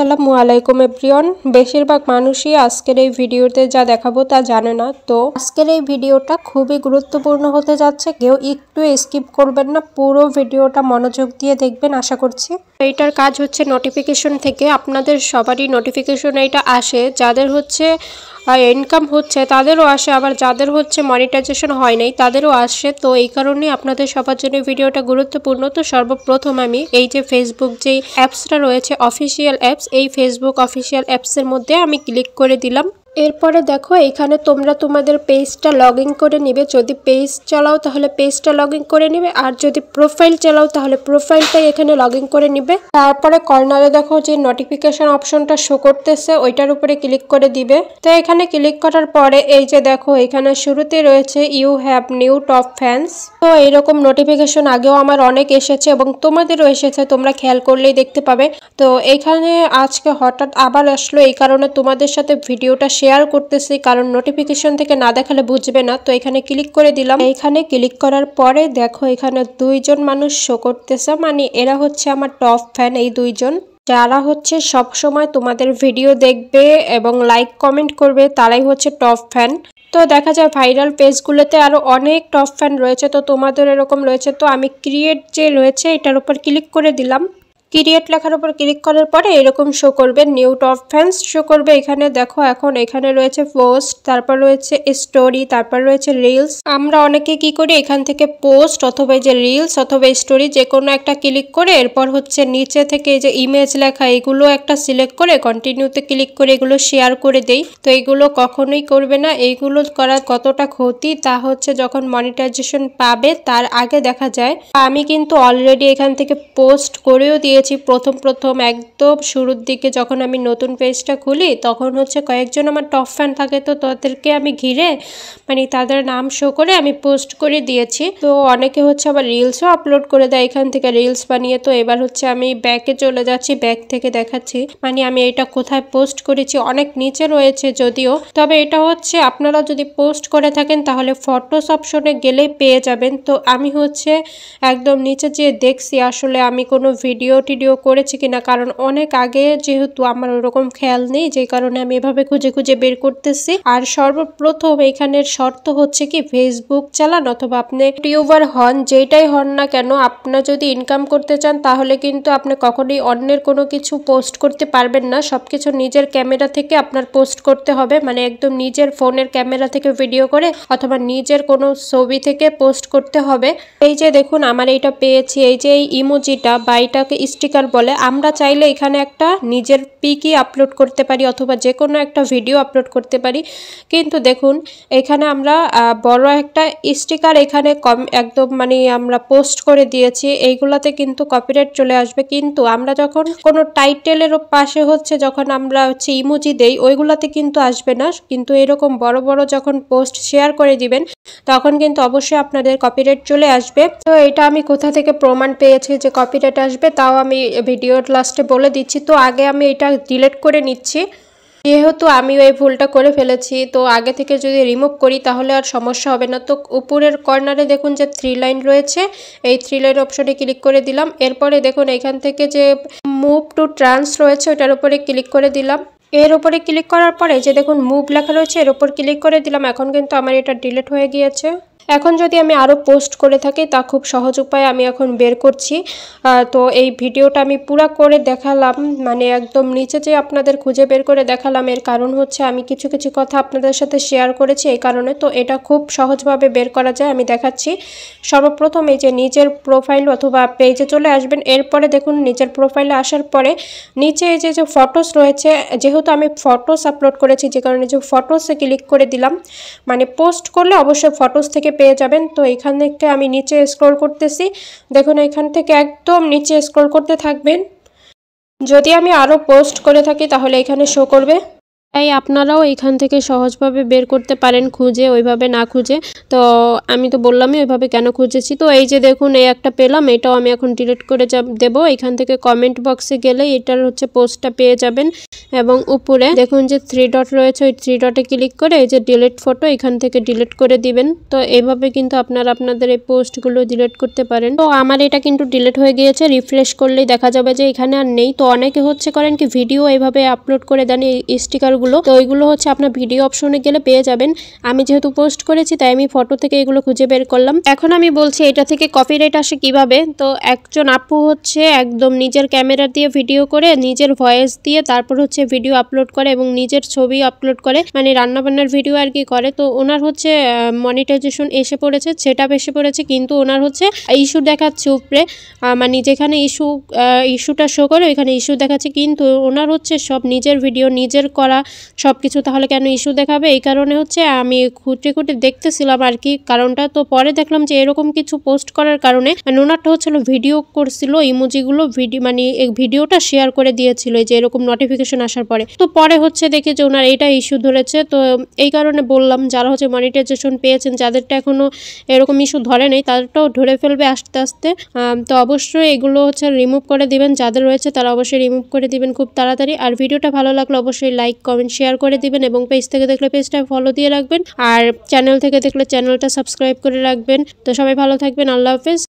আসসালামু আলাইকুম এভরিওয়ান। বেশিরভাগ মানুষই আজকের এই ভিডিওতে যা দেখাবো তা জানে না। তো আজকের এই ভিডিওটা খুবই গুরুত্বপূর্ণ হতে যাচ্ছে, কেউ একটু স্কিপ করবেন না, পুরো ভিডিওটা মনোযোগ দিয়ে দেখবেন আশা করছি। এইটার কাজ হচ্ছে নোটিফিকেশন থেকে আপনাদের সবারই নোটিফিকেশন এইটা আসে, যাদের হচ্ছে ইনকাম হচ্ছে তাদেরও আসে, আবার যাদের হচ্ছে মনিটাইজেশন হয় নাই তাদেরও আসে। তো এই কারণেই আপনাদের সবার জন্য ভিডিওটা গুরুত্বপূর্ণ। তো সর্বপ্রথম আমি এই যে ফেসবুক যেই অ্যাপসটা রয়েছে অফিসিয়াল অ্যাপস, এই ফেসবুক অফিসিয়াল অ্যাপসের মধ্যে আমি ক্লিক করে দিলাম। এরপরে দেখো এখানে তোমরা তোমাদের পেজটা লগ ইন করে নিবে। যদি পেজ চালাও তাহলে পেজটা লগ ইন করে নিবে, আর যদি প্রোফাইল চালাও তাহলে প্রোফাইলটাই এখানে লগ ইন করে নিবে। তারপরে কর্নারে দেখো যে নোটিফিকেশন অপশনটা শো করতেছে ওইটার উপরে ক্লিক করে দিবে। তো এখানে ক্লিক করার পরে এই যে দেখো এখানে শুরুতে রয়েছে you have new top fans. তো এইরকম নোটিফিকেশন আগেও আমার অনেক এসেছে এবং তোমাদেরও এসেছে, তোমরা খেয়াল করলেই দেখতে পাবে। তো এইখানে আজকে হঠাৎ আবার আসলো, এই কারণে তোমাদের সাথে ভিডিওটা শেয়ার করতেছি, কারণ নোটিফিকেশন থেকে না দেখালে বুঝবে না। তো এখানে ক্লিক করে দিলাম। এখানে ক্লিক করার পরে দেখো এখানে দুইজন মানুষ শো করতেছে, মানে এরা হচ্ছে আমার টপ ফ্যান। এই দুইজন যারা হচ্ছে সব সময় তোমাদের ভিডিও দেখবে এবং লাইক কমেন্ট করবে তারাই হচ্ছে টপ ফ্যান। তো দেখা যায় ভাইরাল পেজগুলোতে আরও অনেক টপ ফ্যান রয়েছে, তো তোমাদের এরকম রয়েছে। তো আমি ক্রিয়েট যে রয়েছে এটার উপর ক্লিক করে দিলাম। ক্রিয়েট লেখার উপর ক্লিক করার পরে এরকম শো করবে, নিউ টপ ফ্যান্স শো করবে। এখানে দেখো এখন এখানে রয়েছে পোস্ট, তারপর রয়েছে স্টোরি, তারপর রয়েছে রিলস। আমরা অনেকে কি করি এখান থেকে পোস্ট অথবা এই যে রিলস অথবা স্টোরি যে কোনো একটা ক্লিক করে এরপর হচ্ছে নিচে থেকে এই যে ইমেজ লেখা এগুলো একটা সিলেক্ট করে কন্টিনিউতে ক্লিক করে এগুলো শেয়ার করে দেই। তো এগুলো কখনোই করবে না। এইগুলো করা কতটা ক্ষতি তা হচ্ছে যখন মনিটাইজেশন পাবে তার আগে দেখা যায়। আমি কিন্তু অলরেডি এখান থেকে পোস্ট করেও দিয়েছি প্রথম একদম শুরুর দিকে যখন আমি নতুন পেজটা খুলি তখন হচ্ছে কয়েকজন আমার টপ ফ্যান থাকে, তো তাদেরকে আমি ঘিরে মানে তাদের নাম শো করে আমি পোস্ট করে দিয়েছি। তো অনেকে হচ্ছে আবার রিলসও আপলোড করে দেয় এখান থেকে রিলস বানিয়ে। তো এবার হচ্ছে আমি ব্যাকে চলে যাচ্ছি, ব্যাক থেকে দেখাচ্ছি মানে আমি এটা কোথায় পোস্ট করেছি। অনেক নিচে রয়েছে যদিও, তবে এটা হচ্ছে আপনারা যদি পোস্ট করে থাকেন তাহলে ফটোস অপশনে গেলেই পেয়ে যাবেন। তো আমি হচ্ছে একদম নিচে যেয়ে দেখছি আসলে আমি কোনো ভিডিও করেছি কিনা, কারণ অনেক আগে যেহেতু আমার ওরকম খেয়াল নেই, যে কারণে আমি এভাবে খুঁজে খুঁজে বের করতেছি। আর সর্বপ্রথম এখানের শর্ত হচ্ছে কি ফেসবুক চালান অথবা আপনি ইউটিউবার হন, যেটাই হন না কেন, আপনার যদি ইনকাম করতে চান তাহলে কিন্তু আপনি কখনোই অন্যের কোনো কিছু পোস্ট করতে পারবেন না। সবকিছু নিজের ক্যামেরা থেকে আপনার পোস্ট করতে হবে, মানে একদম নিজের ফোনের ক্যামেরা থেকে ভিডিও করে অথবা নিজের কোনো ছবি থেকে পোস্ট করতে হবে। এই যে দেখুন আমার এইটা পেয়েছি, এই যে এই ইমোজিটা বা এটাকে স্টিকার বলে। আমরা চাইলে এখানে একটা নিজের পিকই আপলোড করতে পারি অথবা যে কোনো একটা ভিডিও আপলোড করতে পারি, কিন্তু দেখুন এখানে আমরা বড় একটা স্টিকার এখানে একদম মানে আমরা পোস্ট করে দিয়েছি, এইগুলাতে কিন্তু কপিরাইট চলে আসবে। কিন্তু আমরা যখন কোনো টাইটেলের পাশে হচ্ছে যখন আমরা হচ্ছে ইমোজি দেই ওইগুলাতে কিন্তু আসবে না, কিন্তু এরকম বড় বড় যখন পোস্ট শেয়ার করে দিবেন তখন কিন্তু অবশ্যই আপনাদের কপিরাইট চলে আসবে। তো এটা আমি কোথা থেকে প্রমাণ পেয়েছি যে কপিরাইট আসবে তাও আমি ভিডিওর লাস্টে বলে দিচ্ছি। তো আগে আমি এটা ডিলিট করে নিচ্ছি, যেহেতু আমি এই ভুলটা করে ফেলেছি। তো আগে থেকে যদি রিমুভ করি তাহলে আর সমস্যা হবে না। তো উপরের কর্নারে দেখুন যে 3 লাইন রয়েছে, এই 3 লাইন অপশনে ক্লিক করে দিলাম। এরপরে দেখুন এখান থেকে যে মুভ টু ট্রান্স রয়েছে ওটার উপরে ক্লিক করে দিলাম। এর উপরে ক্লিক করার পরে যে দেখুন মুভ লেখা রয়েছে এর উপর ক্লিক করে দিলাম। এখন কিন্তু আমার এটা ডিলিট হয়ে গিয়েছে। এখন যদি আমি আরও পোস্ট করে থাকি তা খুব সহজ উপায়ে আমি এখন বের করছি। তো এই ভিডিওটা আমি পুরো করে দেখালাম, মানে একদম নিচে যে আপনাদের খুঁজে বের করে দেখালাম, এর কারণ হচ্ছে আমি কিছু কিছু কথা আপনাদের সাথে শেয়ার করেছি এই কারণে। তো এটা খুব সহজভাবে বের করা যায়, আমি দেখাচ্ছি। সর্বপ্রথম এই যে নিজের প্রোফাইল অথবা পেজে চলে আসবেন। এরপরে দেখুন নিজের প্রোফাইলে আসার পরে নিচে এই যে ফটোস রয়েছে, যেহেতু আমি ফটোস আপলোড করেছি যে কারণে যে ফটোসে ক্লিক করে দিলাম, মানে পোস্ট করলে অবশ্যই ফটোস থেকে পেয়ে যাবেন। তো এখান থেকে আমি নিচে স্ক্রল করতেছি, দেখুন এখান থেকে একদম নিচে স্ক্রল করতে থাকবেন। যদি আমি আরও পোস্ট করে থাকি তাহলে এখানে শো করবে। তাই আপনারাও এখান থেকে সহজভাবে বের করতে পারেন খুঁজে, ওইভাবে না খুঁজে। তো আমি তো বললামই ওইভাবে কেন খুঁজেছি। তো এই যে দেখুন এই একটা পেলাম, এটাও আমি এখন ডিলিট করে দেবো। এখান থেকে কমেন্ট বক্সে গেলে এটার হচ্ছে পোস্টটা পেয়ে যাবেন এবং উপরে দেখুন যে 3 ডট রয়েছে, ওই 3 ডটে ক্লিক করে এই যে ডিলিট ফটো এখান থেকে ডিলিট করে দিবেন। তো এইভাবে কিন্তু আপনারা আপনাদের এই পোস্টগুলো ডিলিট করতে পারেন। তো আমার এটা কিন্তু ডিলিট হয়ে গিয়েছে, রিফ্রেশ করলেই দেখা যাবে যে এখানে আর নেই। তো অনেকে হচ্ছে করেন কি ভিডিও এইভাবে আপলোড করে দেন এই স্টিকার গুলো, তো ওইগুলো হচ্ছে আপনার ভিডিও অপশনে গেলে পেয়ে যাবেন। আমি যেহেতু পোস্ট করেছি তাই আমি ফটো থেকে এগুলো খুঁজে বের করলাম। এখন আমি বলছি এটা থেকে কপিরাইট আসে কিভাবে। তো একজন আপু হচ্ছে একদম নিজের ক্যামেরা দিয়ে ভিডিও করে, নিজের ভয়েস দিয়ে তারপর হচ্ছে ভিডিও আপলোড করে এবং নিজের ছবি আপলোড করে, মানে রান্নাবান্নার ভিডিও আর কি করে। তো ওনার হচ্ছে মনিটাইজেশন এসে পড়েছে, সেটআপ এসে পড়েছে, কিন্তু ওনার হচ্ছে ইস্যু দেখাচ্ছে উপরে, মানে যেখানে ইস্যুটা শো করে ওইখানে ইস্যু দেখাচ্ছে, কিন্তু ওনার হচ্ছে সব নিজের ভিডিও নিজের করা সব কিছু, তাহলে কেন ইস্যু দেখাবে? এই কারণে হচ্ছে আমি খুঁটে খুঁটে দেখতেছিলাম আর কি কারণটা। তো পরে দেখলাম যে এরকম কিছু পোস্ট করার কারণে, মানে ওনারটা হচ্ছিল ভিডিও করছিল, ইমোজিগুলো মানে এই ভিডিওটা শেয়ার করে দিয়েছিল যে এরকম নোটিফিকেশন আসার পরে। তো পরে হচ্ছে দেখি যে ওনার এইটা ইস্যু ধরেছে। তো এই কারণে বললাম যারা হচ্ছে মনিটাইজেশন পেয়েছেন, যাদেরটা এখনো এরকম ইস্যু ধরে নেই তাদেরটাও ধরে ফেলবে আস্তে আস্তে। তো অবশ্যই এগুলো হচ্ছে রিমুভ করে দিবেন, যাদের রয়েছে তারা অবশ্যই রিমুভ করে দিবেন খুব তাড়াতাড়ি। আর ভিডিওটা ভালো লাগলে অবশ্যই লাইক কমেন্ট শেয়ার করে দিবেন এবং পেজ থেকে দেখলে পেজটা ফলো দিয়ে রাখবেন, আর চ্যানেল থেকে দেখলে চ্যানেলটা সাবস্ক্রাইব করে রাখবেন। তো সবাই ভালো থাকবেন, আল্লাহ হাফেজ।